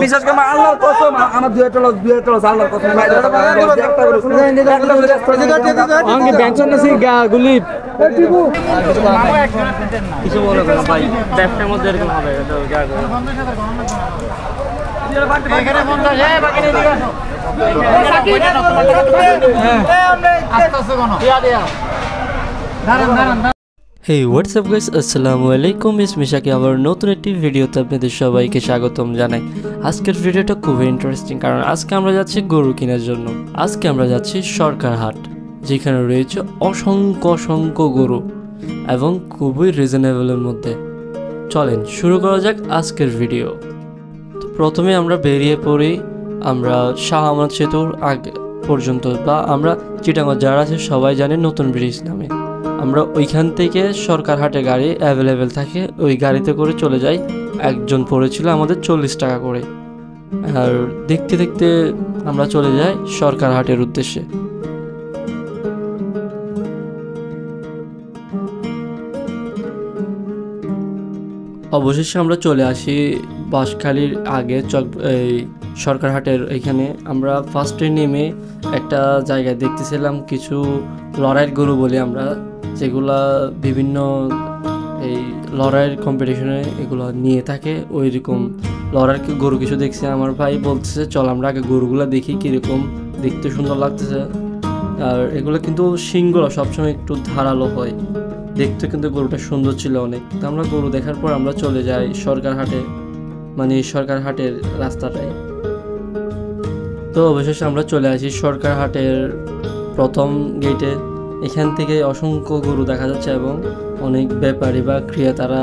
বিশেষ করে আল্লাহর কসম আমার দুই টলো আল্লাহর কসম গুলি কিছু বলে ভাই ব্যবসার মধ্যে এরকম হবে Hey, what's up guys? Assalamu alaikum. It's Mishaki. আবার নতুন একটি ভিডিওতে আপনাদের সবাইকে স্বাগতম জানাই। আজকের ভিডিওটা খুবই ইন্টারেস্টিং কারণ আজকে আমরা যাচ্ছি গরু কেনার জন্য। আজকে আমরা যাচ্ছি সরকার হাট, যেখানে রয়েছে অসংখ্য গরু এবং খুবই রিজনেবলের মধ্যে। চলেন শুরু করা যাক আজকের ভিডিও। তো প্রথমে আমরা বেরিয়ে পড়ি আমরা শাহ আমানত সেতুর আগে পর্যন্ত, বা আমরা চিটাগং যারা আছে সবাই জানে নতুন ব্রিজ নামে। আমরা ওইখান থেকে সরকার হাটে গাড়ি অ্যাভেলেবেল থাকে, ওই গাড়িতে করে চলে যাই। একজন পড়েছিল আমাদের 40 টাকা করে। আর দেখতে দেখতে আমরা চলে যাই সরকার হাটের উদ্দেশ্যে। অবশেষে আমরা চলে আসি বাঁশখালীর আগে এই সরকার হাটের এখানে। আমরা ফার্স্টে নেমে একটা জায়গায় দেখতেছিলাম কিছু লড়াইয়ের গরু বলে আমরা, যেগুলা বিভিন্ন এই লড়াইয়ের কম্পিটিশনে এগুলো নিয়ে থাকে। ওই রকম লড়াইয়ের গরু কিছু দেখছি। আমার ভাই বলতেছে চল আমরা আগে গরুগুলো দেখি কীরকম দেখতে, সুন্দর লাগতেছে। আর এগুলো কিন্তু শিংগুলো সবসময় একটু ধারালো হয়, দেখতে কিন্তু গরুটা সুন্দর ছিল অনেক। তো আমরা গরু দেখার পর আমরা চলে যাই সরকার হাটে, মানে সরকার হাটের রাস্তাটায়। তো অবশেষে আমরা চলে আসি সরকার হাটের প্রথম গেটে। এখান থেকে অসংখ্য গরু দেখা যাচ্ছে এবং অনেক ব্যাপারী বা ক্রেতারা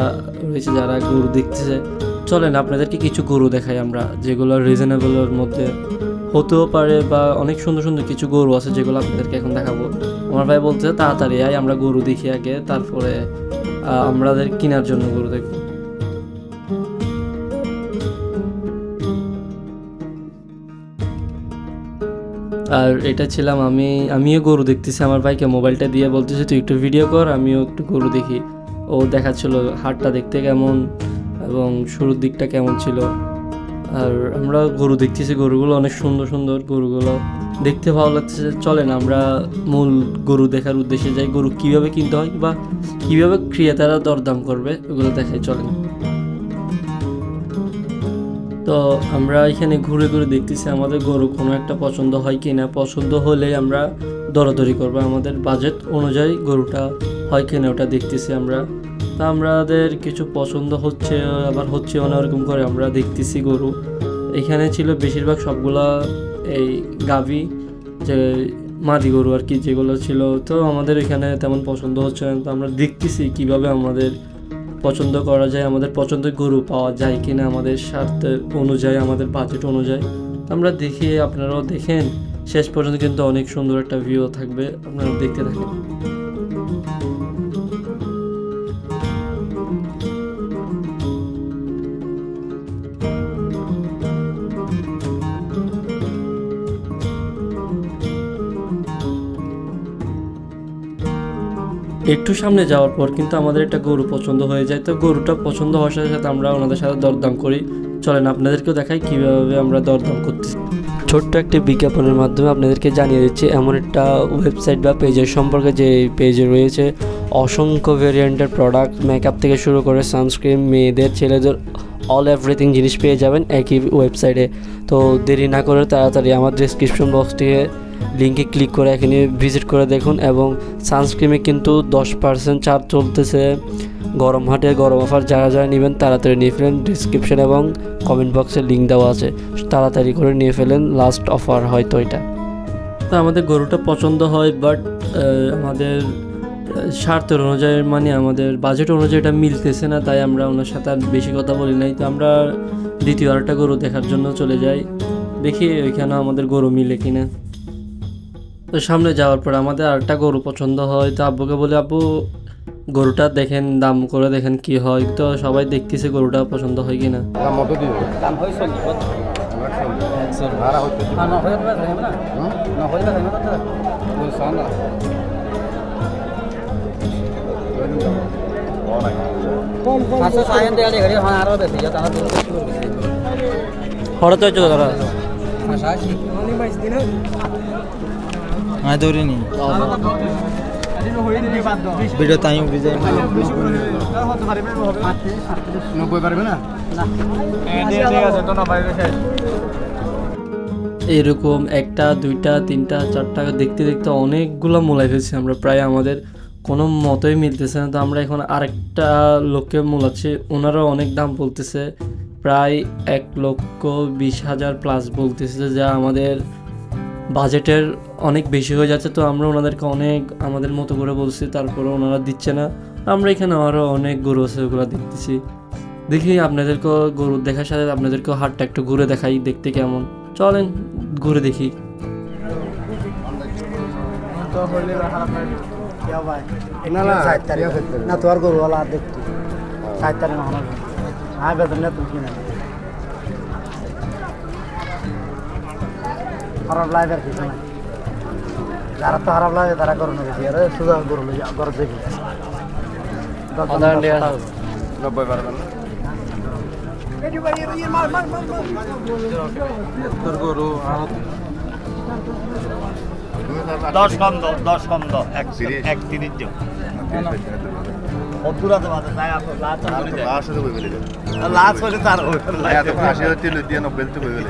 রয়েছে যারা গরু দেখতেছে। চলেন আপনাদেরকে কিছু গরু দেখাই আমরা, যেগুলো রিজনেবলের মধ্যে হতেও পারে, বা অনেক সুন্দর সুন্দর কিছু গরু আছে যেগুলো আপনাদেরকে এখন দেখাবো। আমার ভাই বলতে তাড়াতাড়ি আয়, আমরা গরু দেখি আগে, তারপরে আমাদের কেনার জন্য গরু দেখবো। আর এটা ছিলাম আমিও গরু দেখতেছি। আমার ভাইকে মোবাইলটা দিয়ে বলতেছি তুই একটু ভিডিও কর, আমিও একটু গরু দেখি। ও দেখাচ্ছিল হাটটা দেখতে কেমন এবং শুরুর দিকটা কেমন ছিল। আর আমরা গরু দেখতেছি, গরুগুলো অনেক সুন্দর সুন্দর, গরুগুলো দেখতে ভালো লাগতেছে। চলেন আমরা মূল গরু দেখার উদ্দেশ্যে যাই। গরু কীভাবে কিনতে হয় বা কীভাবে ক্রেতারা দরদাম করবে ওগুলো দেখাই, চলেন। তো আমরা এখানে ঘুরে ঘুরে দেখতেছি আমাদের গরু কোনো একটা পছন্দ হয় কি না। পছন্দ হলে আমরা দরাদরি করবো, আমাদের বাজেট অনুযায়ী গরুটা হয় কিনা ওটা দেখতেছি আমরা। তা আমাদের কিছু পছন্দ হচ্ছে আবার হচ্ছে না, ওরকম করে আমরা দেখতেছি গরু। এখানে ছিল বেশিরভাগ সবগুলা এই গাভী, যে মাদি গরু আর কি যেগুলো ছিল। তো আমাদের এখানে তেমন পছন্দ হচ্ছে না। তো আমরা দেখতেছি কিভাবে আমাদের পছন্দ করা যায়, আমাদের পছন্দের গরু পাওয়া যায় কিনা আমাদের স্বার্থ অনুযায়ী, আমাদের বাজেট অনুযায়ী। আমরা দেখি, আপনারাও দেখেন শেষ পর্যন্ত, কিন্তু অনেক সুন্দর একটা ভিউ থাকবে, আপনারা দেখতে থাকেন। একটু সামনে যাওয়ার পর কিন্তু আমাদের একটা গরু পছন্দ হয়ে যায়। তো গরুটা পছন্দ হওয়ার সাথে সাথে আমরা ওনাদের সাথে দরদাম করি। চলেন আপনাদেরকেও দেখাই কীভাবে আমরা দরদাম করতেছি। ছোট্ট একটি বিজ্ঞাপনের মাধ্যমে আপনাদেরকে জানিয়ে দিচ্ছি এমন একটা ওয়েবসাইট বা পেজের সম্পর্কে, যে পেজে রয়েছে অসংখ্য ভেরিয়েন্টের প্রোডাক্ট, মেকআপ থেকে শুরু করে সানস্ক্রিন, মেয়েদের ছেলেদের অল এভরিথিং জিনিস পেয়ে যাবেন একই ওয়েবসাইটে। তো দেরি না করে তাড়াতাড়ি আমার ডিসক্রিপশন বক্স থেকে লিঙ্কে ক্লিক করে এখানে ভিজিট করে দেখুন। এবং সানস্ক্রিনে কিন্তু 10% ছাড় চলতেছে গরম হাটে, গরম অফার। যারা যারা নেবেন তাড়াতাড়ি নিয়ে ফেলেন, ডিসক্রিপশন এবং কমেন্ট বক্সে লিঙ্ক দেওয়া আছে, তাড়াতাড়ি করে নিয়ে ফেলেন, লাস্ট অফার হয়তো এটা। তো আমাদের গরুটা পছন্দ হয়, বাট আমাদের স্বার্থের অনুযায়ী, মানে আমাদের বাজেট অনুযায়ী এটা মিলতেছে না, তাই আমরা ওনার সাথে আর বেশি কথা বলি নাই। তো আমরা দ্বিতীয় আরেকটা গরু দেখার জন্য চলে যাই, দেখি ওইখানে আমাদের গরু মিলে কিনা। তো সামনে যাওয়ার পর আমাদের আরেকটা গরু পছন্দ হয়। তো আব্বুকে বলে আব্বু গরুটা দেখেন, দাম করে দেখেন কি হয়। তো সবাই দেখতেছে গরুটা পছন্দ হয় কিনা। হঠাৎ হয়েছে দাদা দৌড়িনি ভিডিও তাই উঠে যায় 90 পারবে না এরকম একটা দুইটা তিনটা চারটা দেখতে দেখতে অনেকগুলো মোলাই ফেলছি আমরা, প্রায় আমাদের কোনো মতোই মিলতেছে না। তো আমরা এখন আরেকটা লোককে মোলাচ্ছি, ওনারও অনেক দাম বলতেছে, প্রায় 1,20,000 প্লাস বলতেছে, যা আমাদের বাজেটের অনেক বেশি হয়ে যাচ্ছে। তো আমরা ওনাদেরকে অনেক আমাদের মতো করে বলছি, তারপরে ওনারা দিচ্ছে না। আমরা এখানে আরও অনেক গরু আছে, ওগুলো দেখতেছি। দেখি আপনাদেরকেও গরু দেখার সাথে আপনাদেরকেও হাটটা একটু ঘুরে দেখাই, দেখতে কেমন, চলেন ঘুরে দেখি। না তোর গরু দেখতে 7 তারিখ হ্যাঁ বেতন না তুমি কিনে খারাপ লাগে আর কিছু না, যারা তো খারাপ লাগে তারা করো না বেশি, আরে সুযোগ গরু গরু দেখি 90 পারবেন না তোর গরু 10 কম দাও 10 কম দাও 130 দিও অতুরাতে বাজে তাই আসো লাস্ট হয়ে বইবে লাস্ট হলে তার হবে এত 80 তিল দিয়ে 90 তে বইবে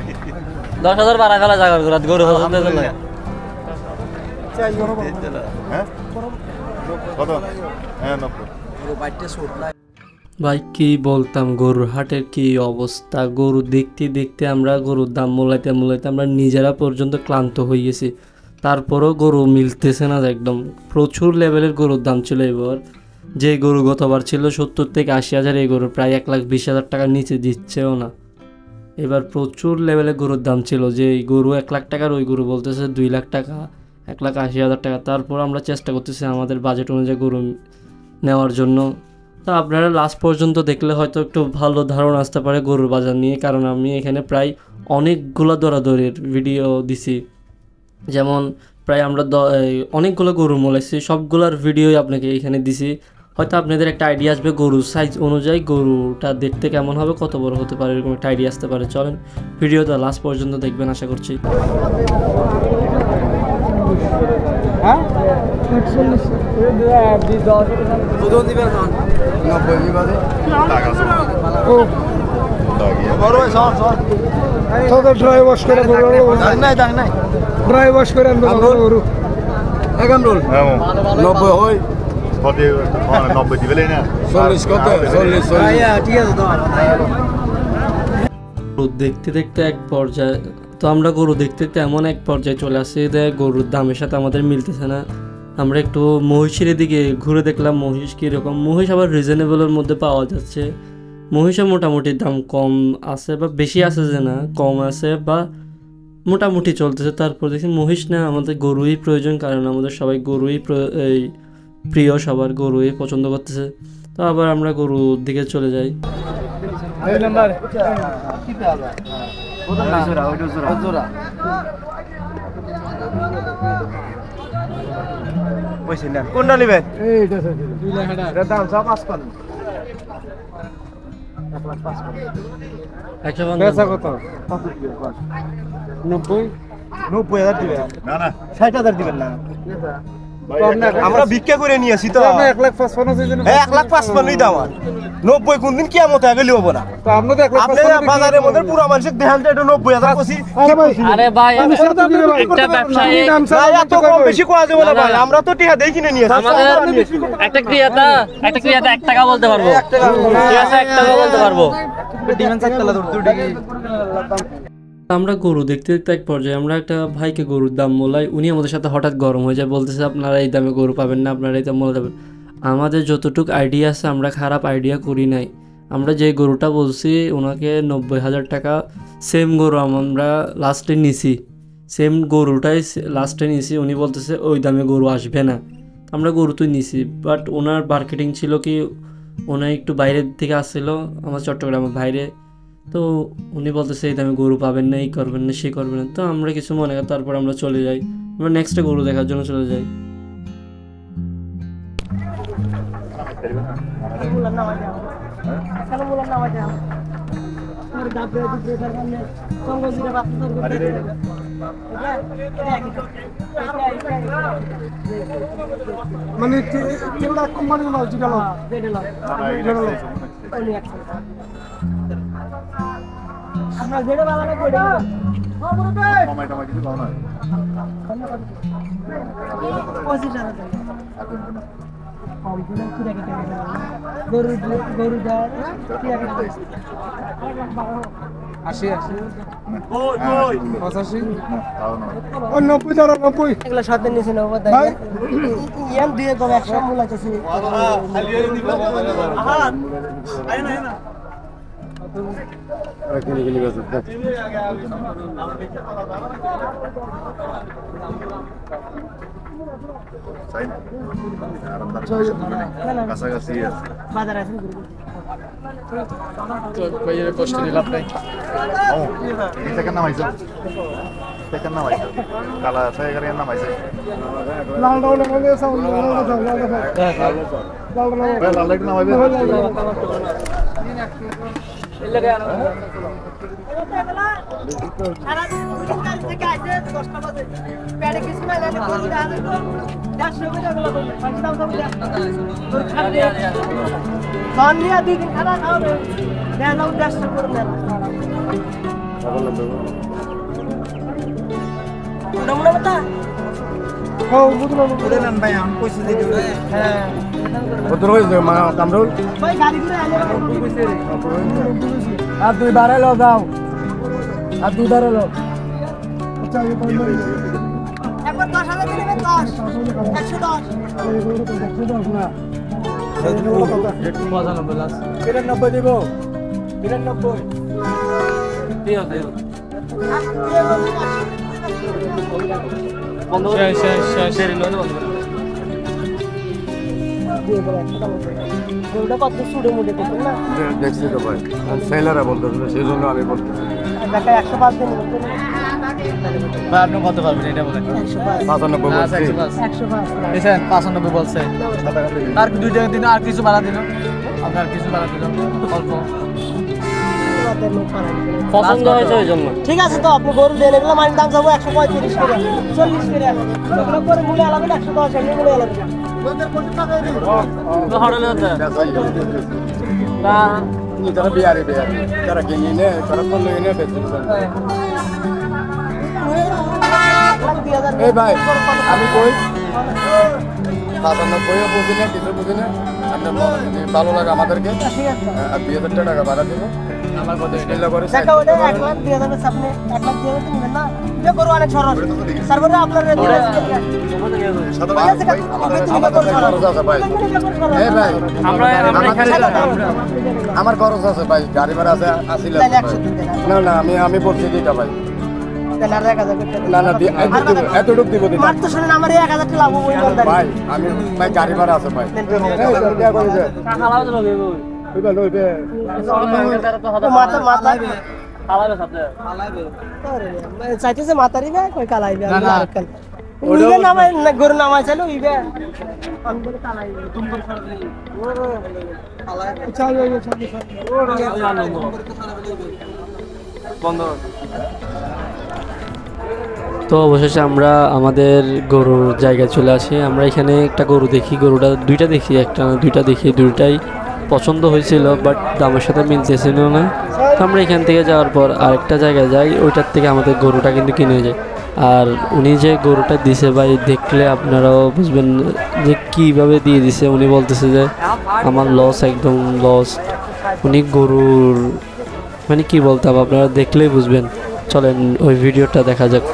10,000 বাড়া গেল জায়গা গরু হতে লাগে। হ্যাঁ কত হ্যাঁ 90 ভাই কি বলতাম, গরুর হাটের কি অবস্থা। গরু দেখতে দেখতে আমরা গরুর দাম মোলাইতে মোলাইতে আমরা নিজেরা পর্যন্ত ক্লান্ত হয়ে গেছি, তারপরও গরু মিলতেছে না একদম। প্রচুর লেভেলের গরুর দাম ছিল এবার, যে গরু গতবার ছিল 70 থেকে 80,000, এই গরু প্রায় 1,20,000 টাকার নিচে দিচ্ছেও না। এবার প্রচুর লেভেলের গরুর দাম ছিল, যে এই গরু 1 লাখ টাকার, ওই গরু বলতেছে 2 লাখ টাকা, 1,80,000 টাকা। তারপর আমরা চেষ্টা করতেছি আমাদের বাজেট অনুযায়ী গরু নেওয়ার জন্য। তো আপনারা লাস্ট পর্যন্ত দেখলে হয়তো একটু ভালো ধারণা আসতে পারে গরুর বাজার নিয়ে, কারণ আমি এখানে প্রায় অনেকগুলো দরাদরির ভিডিও দিছি, যেমন প্রায় আমরা অনেকগুলো গরু মোলাইছি, সবগুলোর ভিডিওই আপনাকে এখানে দিছি। হয়তো আপনাদের একটা আইডিয়া আসবে গরুর সাইজ অনুযায়ী গরুটা দেখতে কেমন হবে, কত বড় হতে পারে, এরকম একটা আইডিয়া আসতে পারে। চলেন ভিডিওটা লাস্ট পর্যন্ত দেখবেন আশা করছি। ড্রাই ওয়াশ করে ড্রাই ওয়াশ করে 90 হয় 90 দিবেলে না 40 কত 40 ঠিক আছে তো দেখতে দেখতে এক পর্যায়ে, তো আমরা গরু দেখতে দেখতে এমন এক পর্যায়ে চলে আসছি যে গরুর দামের সাথে আমাদের মিলতেছে না। আমরা একটু মহিষের দিকে ঘুরে দেখলাম মহিষ কীরকম, মহিষ আবার রিজনেবলের মধ্যে পাওয়া যাচ্ছে। মহিষের মোটামুটি দাম কম আছে, বা বেশি আছে যে না, কম আছে বা মোটামুটি চলতেছে। তারপর দেখি মহিষ না, আমাদের গরুই প্রয়োজন, কারণ আমাদের সবাই গরুই প্রিয়, সবার গরুই পছন্দ করতেছে। তো আবার আমরা গরুর দিকে চলে যাই। কোনটা নেবেন? দাম 5,000 কত 90,000 দিবেন না 60,000 দিবেন না, আমরা ভিক্ষা করে নিয়ে আসি তো 1,55,000 দাম। 90 কোন দিন কিয়ামত আগে লিব না, আপনি বাজারের মধ্যে পুরো মানুষের দেখান 90,000 কইছি। আরে ভাই একটা ব্যবসায়ী এত কম বেশি কোয়া যাবে না ভাই, আমরা তো টিহা দেই কিনে নিয়ে আসি। আমাদের একটা ক্রিয়াটা 1 টাকা বলতে পারবো, ঠিক আছে 1 টাকা বলতে পারবো। ডিমান্ড চাইতালা দূর দিকে আমরা গরু দেখতে দেখতে এক পর্যায়ে আমরা একটা ভাইকে গরুর দাম মোলাই, উনি আমাদের সাথে হঠাৎ গরম হয়ে যায়, বলতেছে আপনারা এই দামে গরু পাবেন না, আপনারা এই দাম মোলা দেবেন। আমাদের যতটুকু আইডিয়া আছে আমরা খারাপ আইডিয়া করি নাই, আমরা যে গরুটা বলছি ওনাকে 90,000 টাকা, সেম গরু আমরা লাস্টে নিছি, সেম গরুটাই লাস্টে নিছি। উনি বলতেছে ওই দামে গরু আসবে না, আমরা গরু তো নিছি। বাট ওনার মার্কেটিং ছিল কি, ওনার একটু বাইরের থেকে আসছিল আমার চট্টগ্রামের বাইরে, তো উনি বলতেছে এই দামে গরু পাবেন না, এই করবেন না, সে করবেন না। তো আমরা কিছু মনে করি, তারপর আমরা চলে যাই, আমরা নেক্সটে গরু দেখার জন্য চলে যাই। মানে কেমন কোম্পানির মাল যেটা আপনার যেটা বাগানে করে গরু যায় 80 85 90 ধরো 90 এগুলা সাথে নিচে নেবো তাই ইয়ান দিয়ে কবে 100 মূল আছে বাজার আছে আর দুই বারে লো যাও আর দুই বারে লো একবার 10,000 দিবেন 10 110 না 90 দিব 90 দিও দিও বন্ধ শেয়ার লনে বন্ধ ওটা কত সুড়ে মুড়ে দেখুন না দেখছি তো ভাই সেলাররা বলতেছে সেই জন্য আমি বলতেছি টাকা 105 দিন ভাই আপনি কত পারবেন এটা বলেন 95 বলছি 105 এসেন 95 বলছে আর 2 টাকা দিন আর কিছু বাড়া দিন আপনার কিছু বাড়া দিন অল্প পছন্দ হয়েছে ওই জন্য। ঠিক আছে, তো আপনি গরু দেন, এগুলো মানের দাম যাবো 135 করে 40 করে এগুলো করে মূল্য আলাদা 110 এমনি মূল্য আলাদা তারা বিয়ারি তারা কিনে নে তারা বললো এনে বেচছেন এই ভাই আমি কই 95 বুঝি না কিছু বুঝি না আপনার ভালো লাগে আমাদেরকে আর 2000 টাকা ভাড়া দেবো আমার কথা স্টাইল করে টাকা ওটা 1 লাখ 2000 আপনি 1 লাখ 2000 নেবেন না যে গরু অনেক সরস সার্ভারে আপনার সাদা ভাই ভাই এই ভাই আমরা এখানে আমার খরচ আছে ভাই গাড়ি ভাড়া আছে 80 লাখ না না আমি বলছি দিটা ভাই না না এতটুক দিব মাত্র শুনেন আমার 1000 টাকা লাভ হইল ভাই আমি ভাই গাড়ি ভাড়া আছে ভাই মাথা মাথা চাইতেছে মাতারি না কই কালাইবে ওইবে নামাই গরু নামাই চাইলো ওইবে আমি বলে কালাইবে তুমি বল কালাইবে চাই ওই বন্ধ। তো অবশেষে আমরা আমাদের গরুর জায়গায় চলে আসি। আমরা এখানে একটা গরু দেখি, গরুটা দুইটা দেখি, একটা না দুইটা দেখি, দুইটাই পছন্দ হয়েছিল বাট দামের সাথে মিলতেছিল না। তো আমরা এখান থেকে যাওয়ার পর আরেকটা জায়গায় যাই, ওইটার থেকে আমাদের গরুটা কিন্তু কিনে যায়। আর উনি যে গরুটা দিছে ভাই দেখলে আপনারাও বুঝবেন যে কীভাবে দিয়ে দিছে। উনি বলতেছে যে আমার লস, একদম লস। উনি গরুর মানে কি বলতাম, আপনারা দেখলেই বুঝবেন। চলেন ওই ভিডিওটা দেখা যাক।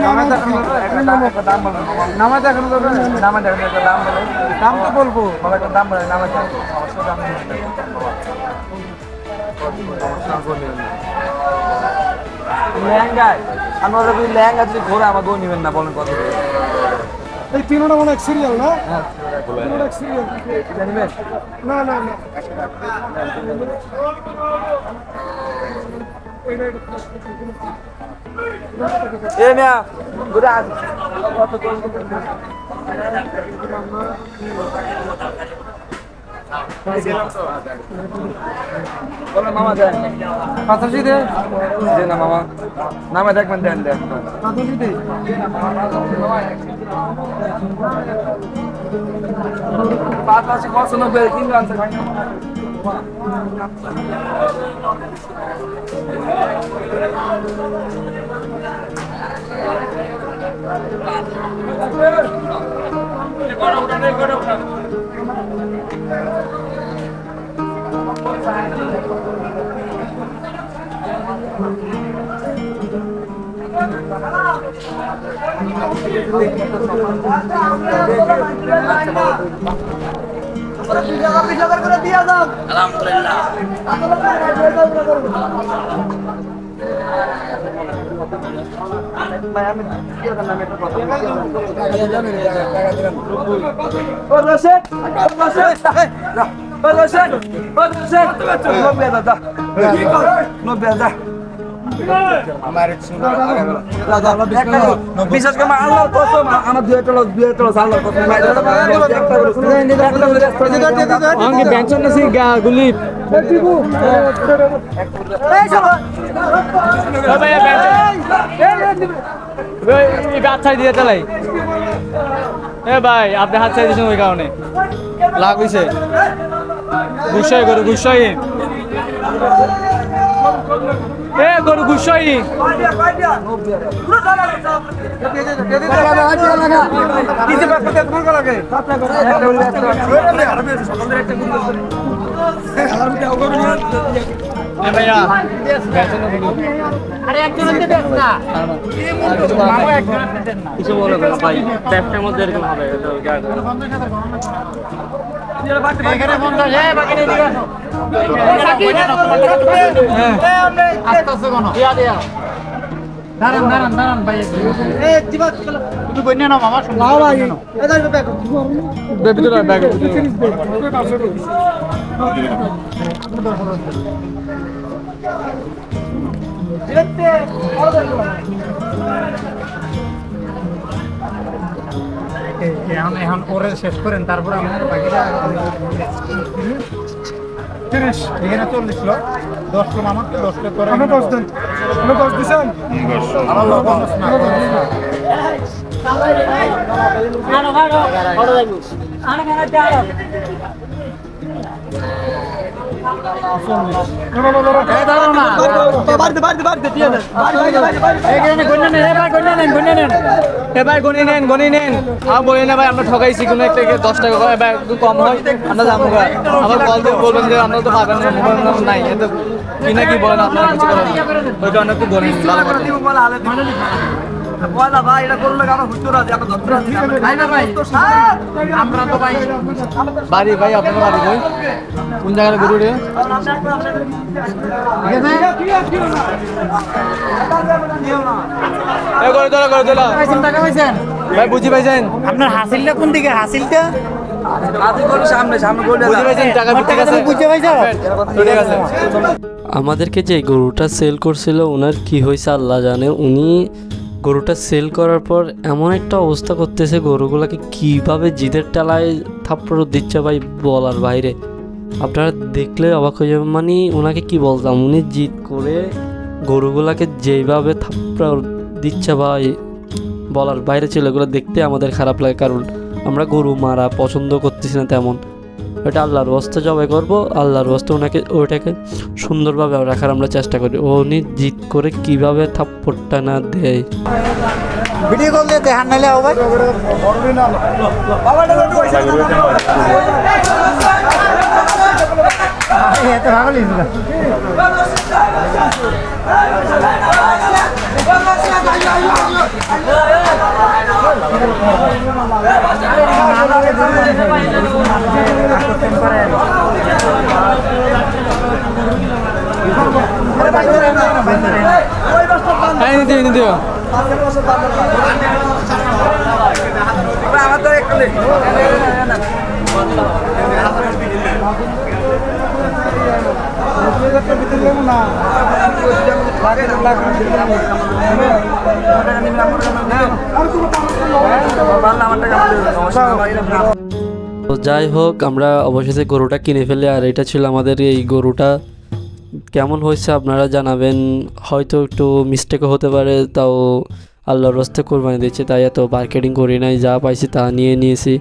নামা দেখানো যাবে, নামা দেখানো দাম বলে দাম তো বলবো, একটা দাম বলে নামা দাম লেহেঙ্গায় আমরা যদি লেহেঙ্গা যদি ঘোরে আমাকেও নেবেন না বলেন কত এই তিনটা মনে এক সিরিয়াল না তিনটা এক সিরিয়াল নেবেন না না না এ মিয়া ঘুরে আস কত বলো মামা দেন 85 দে না মামা নামে দেখবেন দেন দেন 85 দে পাঁচ আছে কত নব্বই তিন আনছে ভাই বিশেষ করে আল্লাহর কসম আমার দুই একটা আল্লাহর কসম আঙ্গে বেঞ্চন না সেই গুলি ভাই আপনি হাত ছাই দিয়েছেন ওই কারণে লাগ হয়েছে গুসাই গরু গুসাই গরু গুসাই ভাইয়া কিছু বলো ভাই ব্যবসার মধ্যে এরকম হবে দাঁড়ান ভাই তুমি বন্যা নাও মামা এখন ওরে শেষ করেন তারপর আমাদের বাকিটা 30 এখানে 40 লোক 10 টো আমার 10 টো করে 10 দেন 10 দিছেন আমার লোক না আমরা ঠকাইছি কোনো একটা 10 টাকা একটু কম হয় আমরা যাবো আবার কল দিয়ে বলবেন যে আমরা তো পাবেন না মোবাইল নাম্বার নাই এত কি না কি বলেন আপনারা কিছু করেন ওই কারণে একটু বলেন ভাই এটা করলে আমার হুজুর আছে আমরা তো ভাই বাড়ি ভাই আপনার বাড়ি ভাই কোন জায়গায় গরু রে টাকা পাইছেন ভাই বুঝি পাইছেন আপনার হাসিলটা কোন দিকে হাসিলটা আমাদেরকে যে গরুটা সেল করছিল ওনার কি হয়েছে আল্লাহ জানে। উনি গরুটা সেল করার পর এমন একটা অবস্থা করতেছে গরুগুলাকে কিভাবে জিদের টালায় থাপ্পড় দিচ্ছে ভাই বলার বাইরে। আপনারা দেখলে অবাক হয়ে যাবেন। মানে ওনাকে কি বলতাম, উনি জিদ করে গরুগুলাকে যেইভাবে থাপ্পড় দিচ্ছে ভাই বলার বাইরে ছিল। এগুলো দেখতে আমাদের খারাপ লাগে, কারণ আমরা গরু মারা পছন্দ করতেছি না তেমন। এটা আল্লাহর ওয়াস্তে জবাই করবো, আল্লাহর ওয়াস্তে ওটাকে সুন্দরভাবে রাখার আমরা চেষ্টা করি। উনি জিদ করে কিভাবে থাপ্পড়টা না দেয়। ভিডিও কল দিয়ে দেখান নালে হবে এত ভালো লিখলা ওই হ্যাঁ দিও আমার তো একটু তো যাই হোক আমরা অবশেষে গরুটা কিনে ফেলি। আর এটা ছিল আমাদের এই গরুটা। কেমন হয়েছে আপনারা জানাবেন। হয়তো একটু মিস্টেকও হতে পারে, তাও আল্লাহর রাস্তায় কোরবানি দিচ্ছি, তাই এত মার্কেটিং করি নাই, যা পাইছি তা নিয়েছি।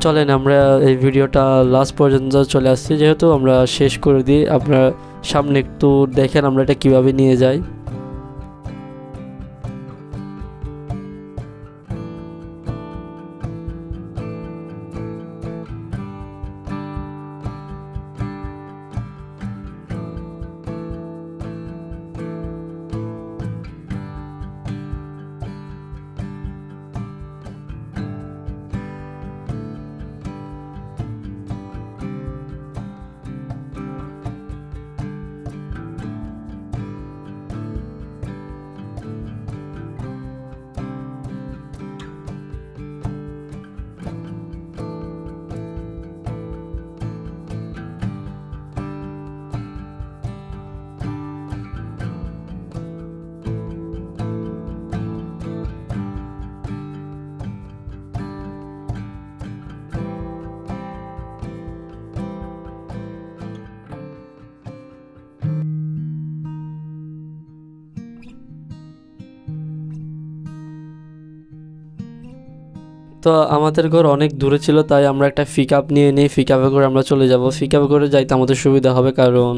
চলেন আমরা এই ভিডিওটা লাস্ট পর্যন্ত চলে আসছি, যেহেতু আমরা শেষ করে দিই। আপনারা সামনে একটু দেখেন আমরা এটা কীভাবে নিয়ে যাই। তো আমাদের ঘর অনেক দূরে ছিল, তাই আমরা একটা পিক আপ নিয়ে নিই। পিক আপে করে আমরা চলে যাব। পিক আপে করে যাইতে আমাদের সুবিধা হবে, কারণ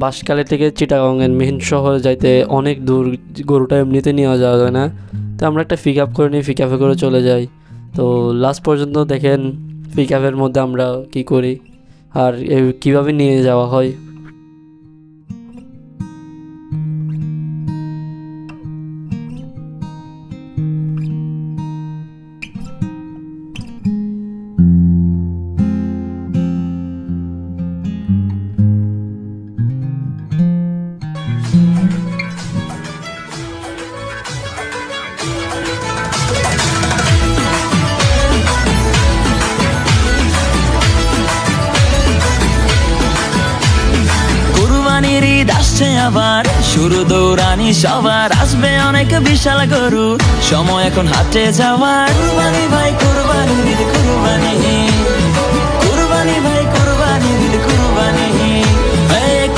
বাঁশখালী থেকে চিটাগাংয়ের মেইন শহরে যাইতে অনেক দূর, গরুটা এমনিতে নেওয়া যাওয়া যায় না। তো আমরা একটা পিক আপ করে নিই, পিক আপে করে চলে যাই। তো লাস্ট পর্যন্ত দেখেন পিক আপের মধ্যে আমরা কি করি আর কীভাবে নিয়ে যাওয়া হয়। আবার শুরু দৌড়ানি সবার, আসবে অনেক বিশাল গরু, সময় এখন হাটে যাওয়ার। কুরবানি ভাই কুরবানি ঈদ কুরবানি, কুরবানি ভাই কুরবানি ঈদ কুরবানি,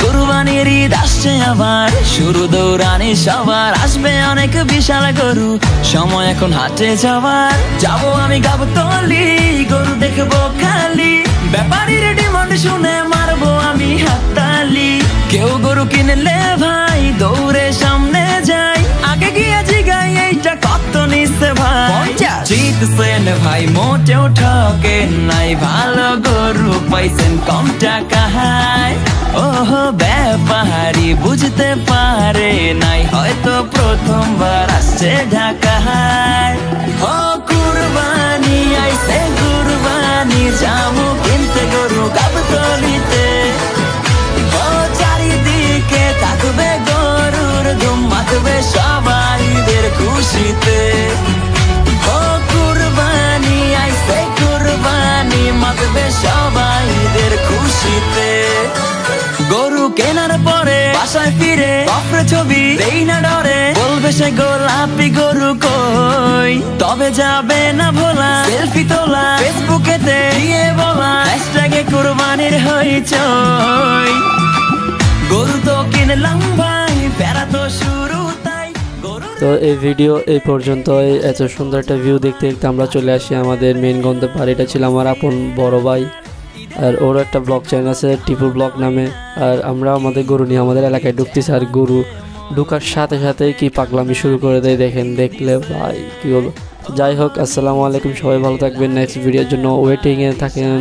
কুরবানির ঈদ আসছে আবার, শুরু দৌড়ানি সবার, আসবে অনেক বিশাল গরু, সময় এখন হাটে যাওয়ার। যাবো আমি গাবতলী, গরু দেখবো খালি, ব্যাপারীর ডিমান্ড শুনে মারবো আমি হাততালি। কেউ গরু কিনলে ভাই দৌড়ে সামনে যাই, আগে গিয়ে জিগাই এইটা কত নিচ্ছে ভাই। জিতছেন ভাই মোটেও ঠকে নাই, ভালো গরু পাইছেন কম টাকায়। ওহ ব্যাপারী বুঝতে পারে নাই, হয়তো প্রথমবার আসছে ঢাকায়। ও কুরবানি আইছে কুরবানি, যাবো কিনতে গরু গাবতলীতে। চারিদিকে থাকবে গরুর ধুম, মাতবে সবাইদের খুশিতে। ও কুরবানি আইছে কুরবানি, মাতবে সবাইদের খুশিতে। গরু কেনার পরে বাসায় ফিরে বাপরে ছবি দেই না ডরে, বলবে সে গোলাপি গরু কই, তবে যাবে না ভোলা সেলফি তোলা, ফেসবুকেতে দিয়ে বলা হ্যাশট্যাগে কুরবানির হইচই। গরু তো কিনলাম ভাই, ফেরা তো শুরু তাই। তো এই ভিডিও এই পর্যন্ত। এত সুন্দর একটা ভিউ দেখতে দেখতে আমরা চলে আসি আমাদের মেইন গন্তব্যে। এটা ছিল আমার আপন বড় ভাই, আর ওর একটা ব্লগ চ্যানেল আছে টিপু ব্লগ নামে। আর আমরা আমাদের গরু নিয়ে আমাদের এলাকায় ঢুকতেছি, আর গরু ঢুকার সাথে সাথেই কি পাগলামি শুরু করে দেয় দেখেন, দেখলে ভাই কি বলবো। যাই হোক, আসসালামু আলাইকুম, সবাই ভালো থাকবেন। নেক্সট ভিডিওর জন্য ওয়েটিংয়ে থাকেন।